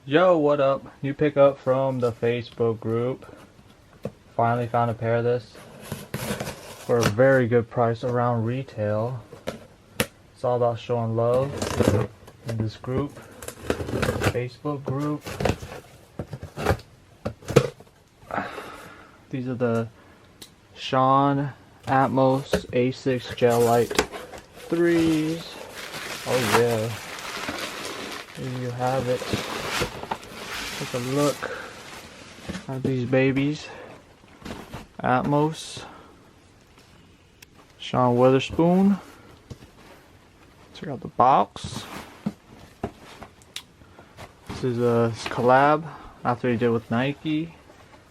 Yo, what up? New pickup from the Facebook group. Finally found a pair of this for a very good price around retail. It's all about showing love in this group, Facebook group. These are the Sean Atmos ASICS GEL-LYTE 3s. Oh yeah, here you have it. Take a look at these babies. Atmos, Sean Wotherspoon. Check out the box. This is a collab after he did with Nike.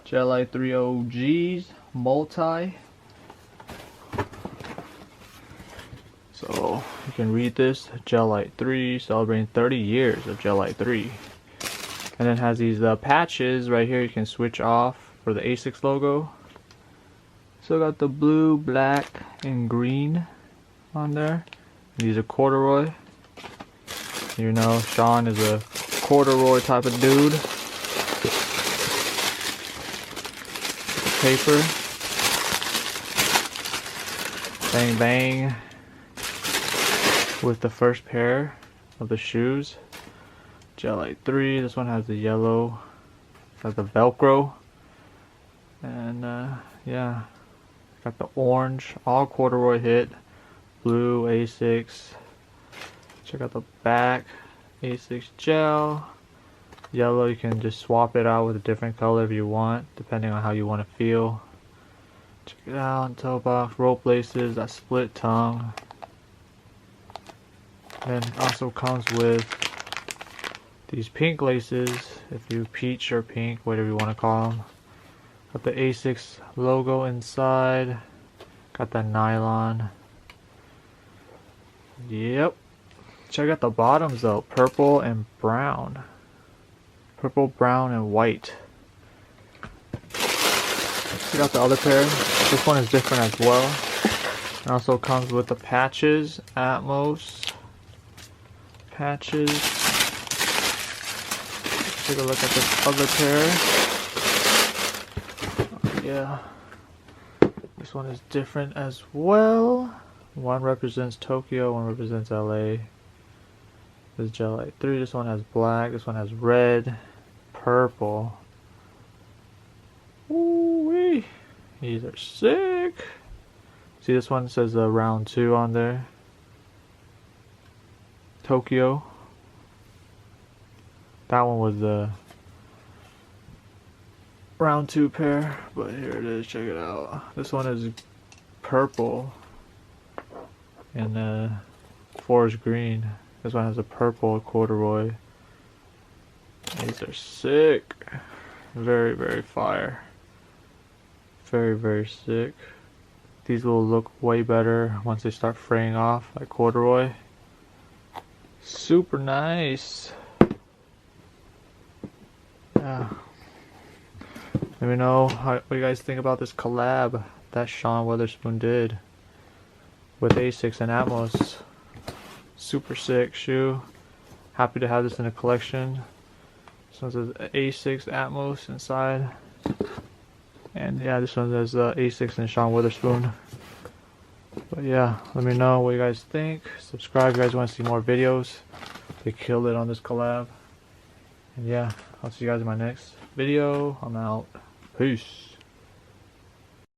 GEL-LYTE 3 OGs multi. So you can read this. GEL-LYTE 3 celebrating 30 years of GEL-LYTE 3. And then it has these patches right here you can switch off for the ASICS logo. So got the blue, black, and green on there. These are corduroy. You know, Sean is a corduroy type of dude. Paper. Bang bang. With the first pair of the shoes. GEL-LYTE 3. This one has the yellow. Has the Velcro. And yeah. Got the orange. All corduroy hit. Blue ASICS. Check out the back. ASICS gel. Yellow, you can just swap it out with a different color if you want, depending on how you want to feel. Check it out. Toe box. Rope laces. That split tongue. And it also comes with these pink laces, if you peach or pink, whatever you want to call them. Got the ASICS logo inside. Got that nylon. Yep. Check out the bottoms though. Purple and brown. Purple, brown, and white. Check out the other pair. This one is different as well. It also comes with the patches. Atmos patches. Take a look at this other pair. Yeah, this one is different as well. One represents Tokyo, one represents LA. This is GEL-LYTE 3. This one has black, this one has red, purple. Ooh-wee. These are sick. See, this one says round 2 on there. Tokyo. That one was the round 2 pair, but here it is. Check it out. This one is purple and forest green. This one has a purple corduroy. These are sick. Very, very fire. Very, very sick. These will look way better once they start fraying off like corduroy. Super nice. Yeah. Let me know what you guys think about this collab that Sean Wotherspoon did with ASICS and Atmos. Super sick shoe. Happy to have this in a collection. This one says ASICS Atmos inside. And yeah, this one says ASICS and Sean Wotherspoon. But yeah, let me know what you guys think. Subscribe if you guys want to see more videos. They killed it on this collab. And yeah, I'll see you guys in my next video. I'm out. Peace.